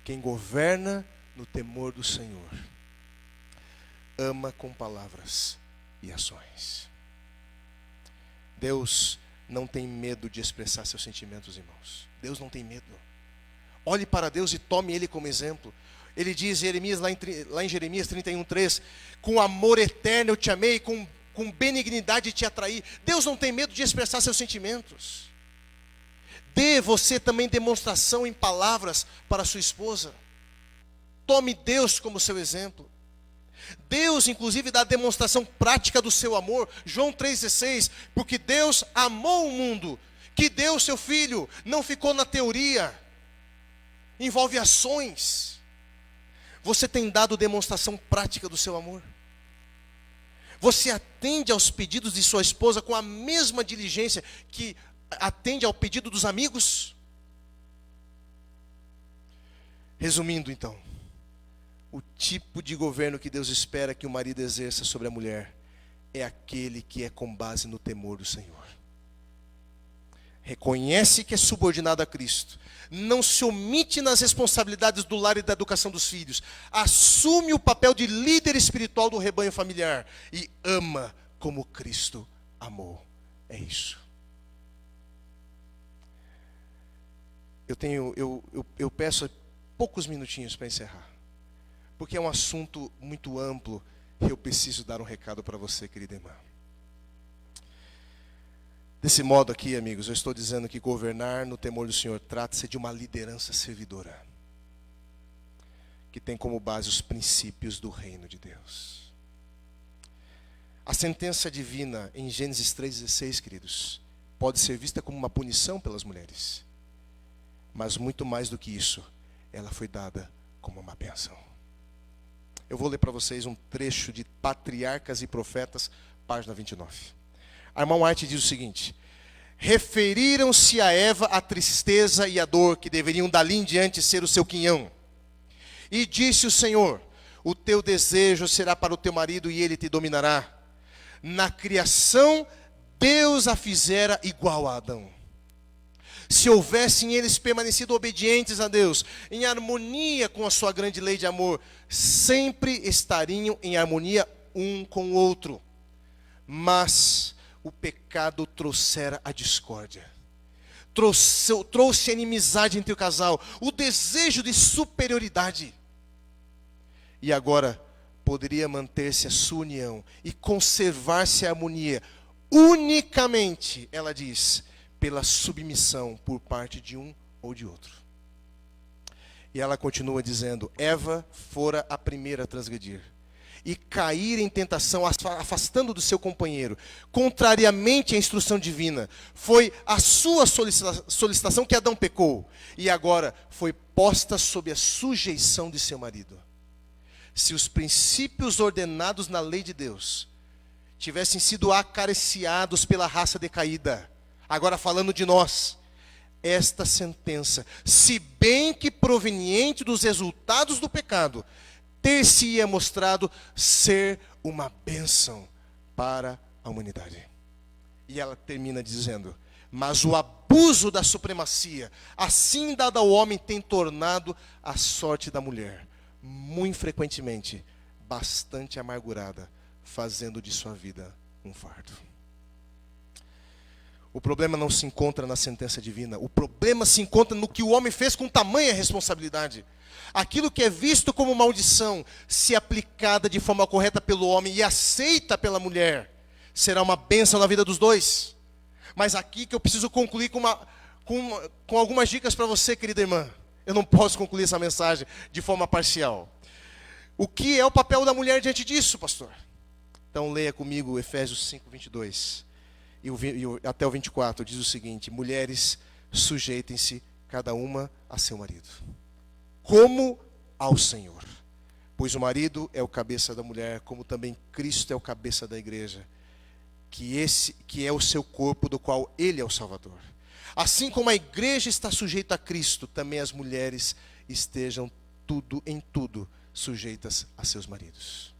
Quem governa no temor do Senhor ama com palavras e ações. Deus não tem medo de expressar seus sentimentos, irmãos. Deus não tem medo. Olhe para Deus e tome Ele como exemplo. Ele diz lá em Jeremias 31:3, com amor eterno eu te amei, com benignidade te atraí. Deus não tem medo de expressar seus sentimentos. Dê você também demonstração em palavras para a sua esposa. tome Deus como seu exemplo. Deus, inclusive, dá a demonstração prática do seu amor. João 3,16, porque Deus amou o mundo, que deu o seu Filho, não ficou na teoria, envolve ações. Você tem dado demonstração prática do seu amor? Você atende aos pedidos de sua esposa com a mesma diligência que atende ao pedido dos amigos? Resumindo então, o tipo de governo que Deus espera que o marido exerça sobre a mulher é aquele que é com base no temor do Senhor. Reconhece que é subordinado a Cristo, não se omite nas responsabilidades do lar e da educação dos filhos, assume o papel de líder espiritual do rebanho familiar e ama como Cristo amou. É isso. Eu peço poucos minutinhos para encerrar, porque é um assunto muito amplo e eu preciso dar um recado para você, querida irmã. Desse modo aqui, amigos, eu estou dizendo que governar no temor do Senhor trata-se de uma liderança servidora, que tem como base os princípios do reino de Deus. A sentença divina em Gênesis 3,16, queridos, pode ser vista como uma punição pelas mulheres, mas muito mais do que isso, ela foi dada como uma bênção. Eu vou ler para vocês um trecho de Patriarcas e Profetas, página 29. A irmã White diz o seguinte: referiram-se a Eva a tristeza e a dor que deveriam dali em diante ser o seu quinhão. E disse o Senhor: o teu desejo será para o teu marido e ele te dominará. Na criação, Deus a fizera igual a Adão. Se houvessem eles permanecido obedientes a Deus, em harmonia com a sua grande lei de amor, sempre estariam em harmonia um com o outro. Mas o pecado trouxera a discórdia, trouxe a inimizade entre o casal, o desejo de superioridade. E agora poderia manter-se a sua união e conservar-se a harmonia unicamente, ela diz, pela submissão por parte de um ou de outro. E ela continua dizendo: Eva fora a primeira a transgredir e cair em tentação, afastando do seu companheiro, contrariamente à instrução divina. Foi a sua solicitação que Adão pecou, e agora foi posta sob a sujeição de seu marido. Se os princípios ordenados na lei de Deus tivessem sido acariciados pela raça decaída, agora falando de nós, esta sentença, se bem que proveniente dos resultados do pecado, ter-se-ia mostrado ser uma bênção para a humanidade. E ela termina dizendo: mas o abuso da supremacia, assim dado ao homem, tem tornado a sorte da mulher, muito frequentemente, bastante amargurada, fazendo de sua vida um fardo. O problema não se encontra na sentença divina, o problema se encontra no que o homem fez com tamanha responsabilidade. Aquilo que é visto como maldição, se aplicada de forma correta pelo homem e aceita pela mulher, será uma bênção na vida dos dois. Mas aqui que eu preciso concluir com algumas dicas para você, querida irmã. Eu não posso concluir essa mensagem de forma parcial. O que é o papel da mulher diante disso, pastor? Então leia comigo Efésios 5, 22 até o 24, diz o seguinte: mulheres, sujeitem-se cada uma a seu marido, como ao Senhor. Pois o marido é o cabeça da mulher, como também Cristo é o cabeça da igreja, que é o seu corpo, do qual ele é o Salvador. Assim como a igreja está sujeita a Cristo, também as mulheres estejam em tudo sujeitas a seus maridos.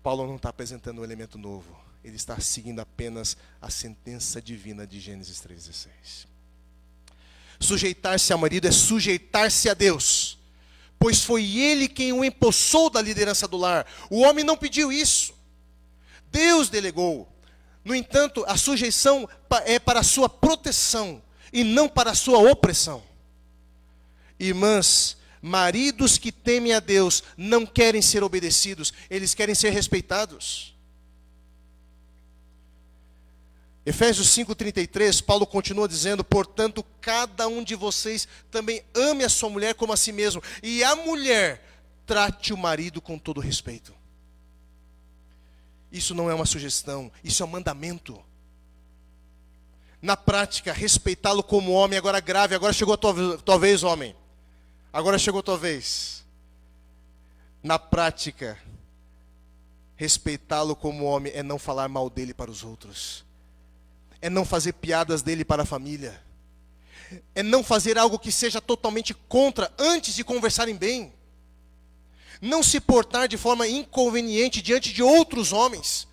Paulo não está apresentando um elemento novo, ele está seguindo apenas a sentença divina de Gênesis 3,16. Sujeitar-se ao marido é sujeitar-se a Deus, pois foi ele quem o empossou da liderança do lar. O homem não pediu isso, Deus delegou. No entanto, a sujeição é para a sua proteção e não para a sua opressão. Irmãs, maridos que temem a Deus não querem ser obedecidos, eles querem ser respeitados. Efésios 5:33, Paulo continua dizendo: portanto, cada um de vocês também ame a sua mulher como a si mesmo, e a mulher trate o marido com todo respeito. Isso não é uma sugestão, isso é um mandamento. Na prática, respeitá-lo como homem, agora grave, agora chegou a tua vez, homem. Agora chegou a tua vez. Na prática, respeitá-lo como homem é não falar mal dele para os outros. É não fazer piadas dele para a família. É não fazer algo que seja totalmente contra, antes de conversarem bem. Não se portar de forma inconveniente diante de outros homens.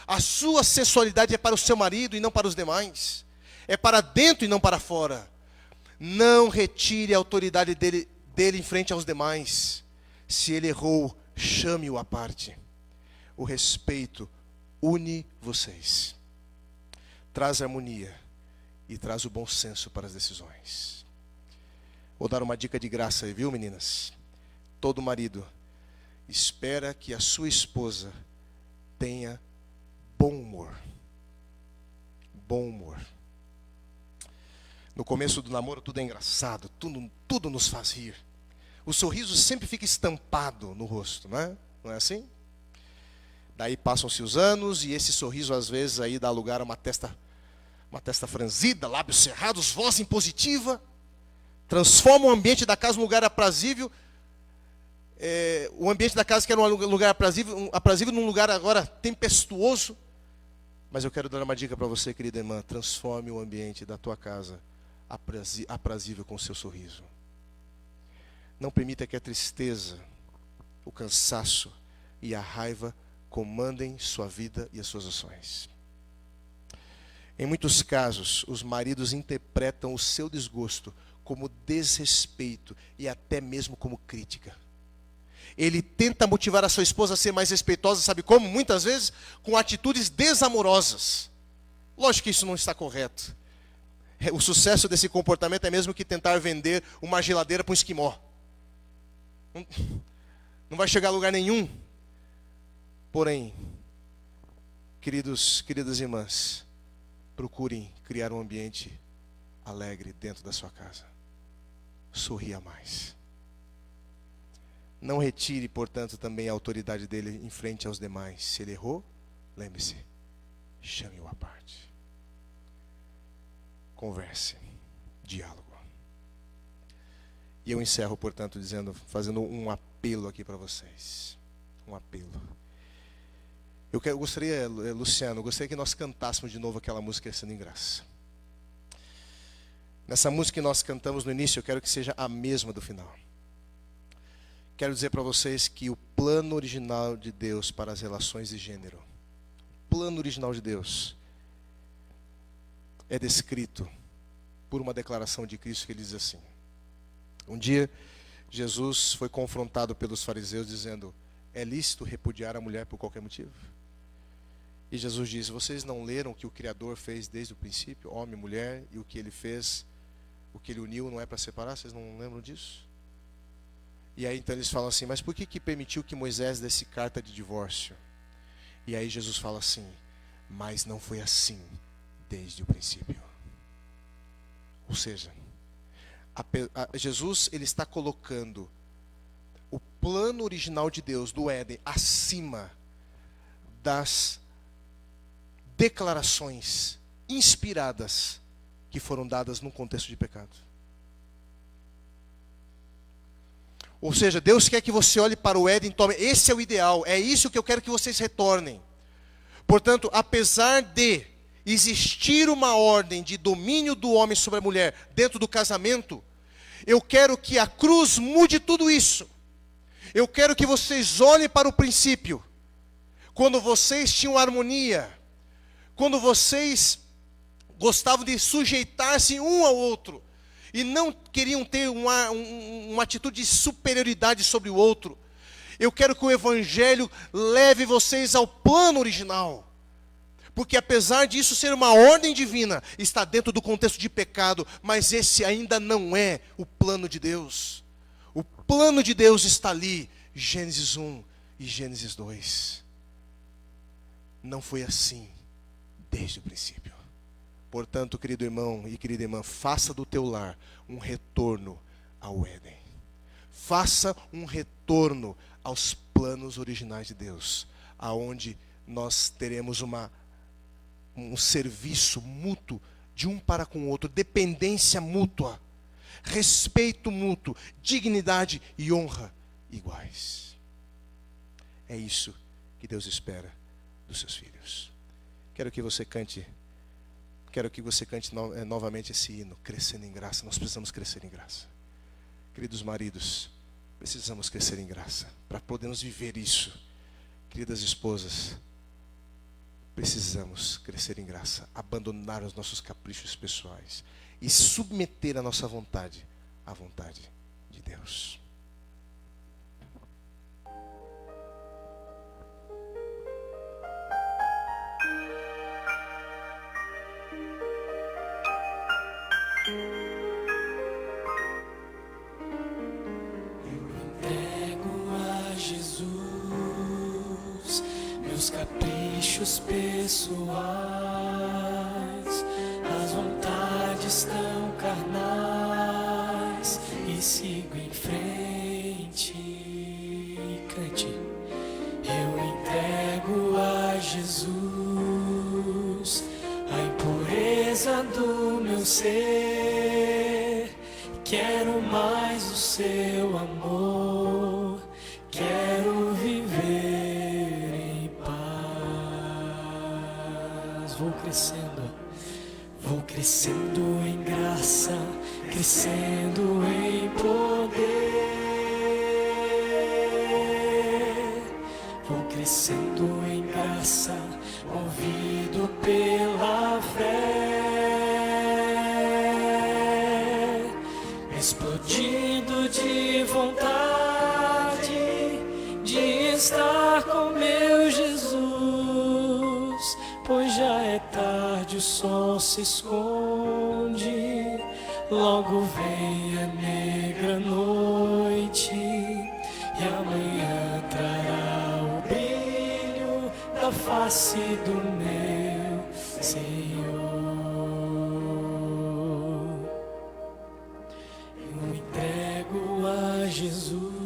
A sua sensualidade é para o seu marido e não para os demais. É para dentro e não para fora. Não retire a autoridade dele em frente aos demais. Se ele errou, chame-o à parte. O respeito une vocês. Traz harmonia e traz o bom senso para as decisões. Vou dar uma dica de graça aí, viu, meninas? Todo marido espera que a sua esposa tenha bom humor. Bom humor. No começo do namoro tudo é engraçado, tudo nos faz rir. O sorriso sempre fica estampado no rosto, não é? Não é assim? Daí passam-se os anos e esse sorriso às vezes aí dá lugar a uma testa franzida, lábios cerrados, voz impositiva. Transforma o ambiente da casa num lugar aprazível. O ambiente da casa que era um lugar aprazível num lugar agora tempestuoso. Mas eu quero dar uma dica para você, querida irmã. Transforme o ambiente da tua casa aprazível com o seu sorriso. Não permita que a tristeza, o cansaço e a raiva comandem sua vida e as suas ações. Em muitos casos, os maridos interpretam o seu desgosto como desrespeito e até mesmo como crítica. Ele tenta motivar a sua esposa a ser mais respeitosa, sabe como? Muitas vezes com atitudes desamorosas. Lógico que isso não está correto. O sucesso desse comportamento é mesmo que tentar vender uma geladeira para um esquimó. Não vai chegar a lugar nenhum. Porém, queridas irmãs, procurem criar um ambiente alegre dentro da sua casa. Sorria mais. Não retire, portanto, também a autoridade dele em frente aos demais. Se ele errou, lembre-se, chame-o à parte. Converse, diálogo. E eu encerro, portanto, fazendo um apelo aqui para vocês. Um apelo. Eu gostaria, Luciano, que nós cantássemos de novo aquela música Crescendo em Graça. Nessa música que nós cantamos no início, eu quero que seja a mesma do final. Quero dizer para vocês que o plano original de Deus para as relações de gênero, o plano original de Deus, é descrito por uma declaração de Cristo que ele diz assim. Um dia, Jesus foi confrontado pelos fariseus dizendo: é lícito repudiar a mulher por qualquer motivo? E Jesus diz: vocês não leram o que o Criador fez desde o princípio, homem e mulher, e o que ele fez, o que ele uniu não é para separar? Vocês não lembram disso? E aí então eles falam assim: mas por que permitiu que Moisés desse carta de divórcio? E aí Jesus fala assim: mas não foi assim desde o princípio. Ou seja, Jesus ele está colocando o plano original de Deus do Éden acima das declarações inspiradas que foram dadas num contexto de pecado. Ou seja, Deus quer que você olhe para o Éden e tome, esse é o ideal, é isso que eu quero que vocês retornem. Portanto, apesar de existir uma ordem de domínio do homem sobre a mulher dentro do casamento, eu quero que a cruz mude tudo isso. Eu quero que vocês olhem para o princípio. Quando vocês tinham harmonia, quando vocês gostavam de sujeitar-se um ao outro, e não queriam ter uma atitude de superioridade sobre o outro, eu quero que o Evangelho leve vocês ao plano original. Porque apesar disso ser uma ordem divina, está dentro do contexto de pecado, mas esse ainda não é o plano de Deus. O plano de Deus está ali, Gênesis 1 e Gênesis 2. Não foi assim desde o princípio. Portanto, querido irmão e querida irmã, faça do teu lar um retorno ao Éden. Faça um retorno aos planos originais de Deus, aonde nós teremos um serviço mútuo de um para com o outro, dependência mútua, respeito mútuo, dignidade e honra iguais. É isso que Deus espera dos seus filhos. Quero que você cante novamente esse hino, crescendo em graça. Nós precisamos crescer em graça. Queridos maridos, precisamos crescer em graça para podermos viver isso. Queridas esposas, precisamos crescer em graça, abandonar os nossos caprichos pessoais e submeter a nossa vontade à vontade de Deus. Meus caprichos pessoais, as vontades tão carnais, e sigo em frente. Cante. Eu entrego a Jesus a impureza do meu ser. Quero mais o seu amor, quero viver em paz. Vou crescendo em graça, crescendo em poder. Vou crescendo em graça, movido pela fé, explodindo de vontade de estar com meu Jesus, pois já é tarde, o sol se esconde, logo vem a negra noite, e amanhã trará o brilho da face do meu Senhor. Eu entrego a Jesus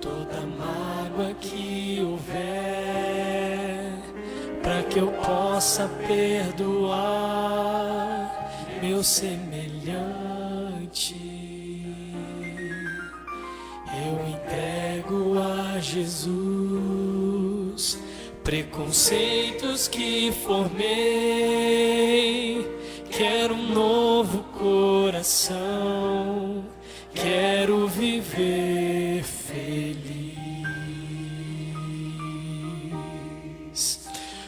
toda mágoa que houver, para que eu possa perdoar meu semelhante. Eu entrego a Jesus preconceitos que formei. Quero um novo coração, quero viver feliz.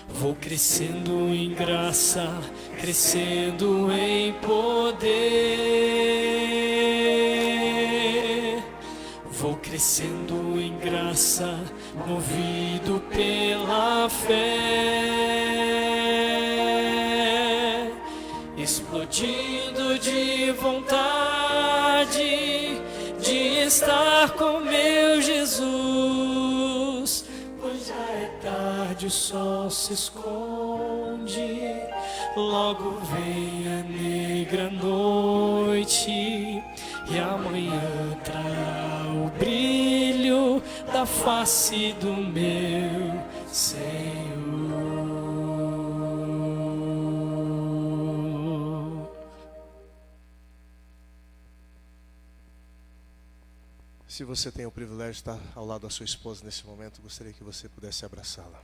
Vou crescendo em graça, crescendo em poder. Vou crescendo em graça, movido pela fé, explodindo de vontade de estar com meu Jesus, pois já é tarde, o sol se esconde, logo vem a negra noite, e amanhã trará o brilho da face do meu Senhor. Se você tem o privilégio de estar ao lado da sua esposa nesse momento, gostaria que você pudesse abraçá-la.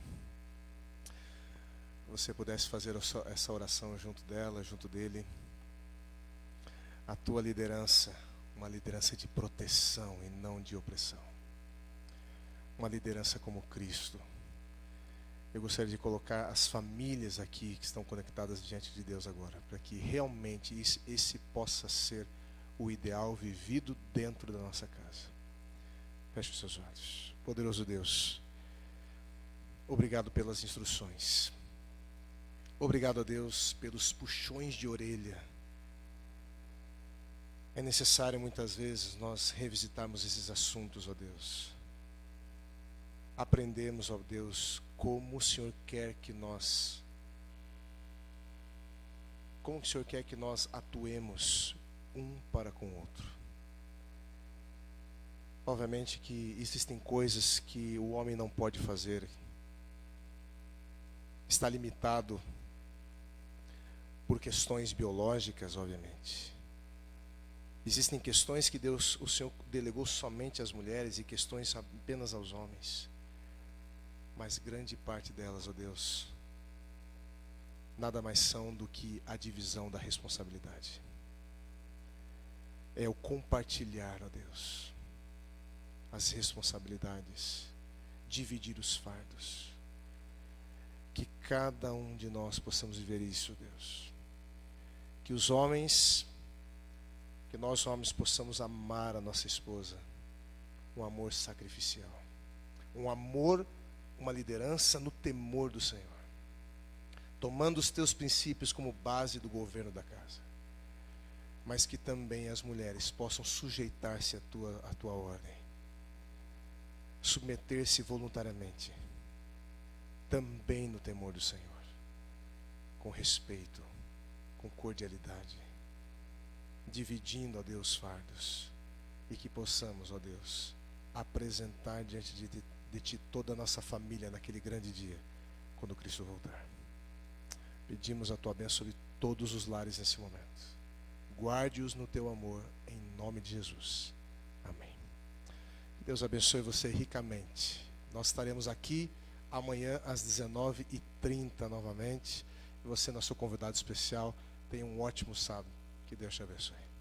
Você pudesse fazer essa oração junto dela, junto dele. A tua liderança, uma liderança de proteção e não de opressão. Uma liderança como Cristo. Eu gostaria de colocar as famílias aqui que estão conectadas diante de Deus agora, para que realmente esse possa ser o ideal vivido dentro da nossa casa. Feche os seus olhos. Poderoso Deus, obrigado pelas instruções. Obrigado a Deus pelos puxões de orelha. É necessário muitas vezes nós revisitarmos esses assuntos, ó Deus. Aprendemos, ó Deus, como o Senhor quer que nós como que o Senhor quer que nós atuemos um para com o outro? Obviamente que existem coisas que o homem não pode fazer. Está limitado por questões biológicas, obviamente. Existem questões que o Senhor delegou somente às mulheres e questões apenas aos homens. Mas grande parte delas, ó Deus, nada mais são do que a divisão da responsabilidade. É o compartilhar, ó Deus, as responsabilidades, dividir os fardos. Que cada um de nós possamos viver isso, Deus. Que nós homens possamos amar a nossa esposa, um amor sacrificial, um amor, uma liderança no temor do Senhor, tomando os teus princípios como base do governo da casa, mas que também as mulheres possam sujeitar-se à tua ordem, submeter-se voluntariamente, também no temor do Senhor, com respeito, com cordialidade, dividindo, ó Deus, fardos, e que possamos, ó Deus, apresentar diante de Ti toda a nossa família naquele grande dia, quando Cristo voltar. Pedimos a Tua bênção sobre todos os lares nesse momento. Guarde-os no Teu amor, em nome de Jesus. Amém. Deus abençoe você ricamente. Nós estaremos aqui amanhã às 19h30 novamente. E você, nosso convidado especial, tenha um ótimo sábado. Que Deus te abençoe.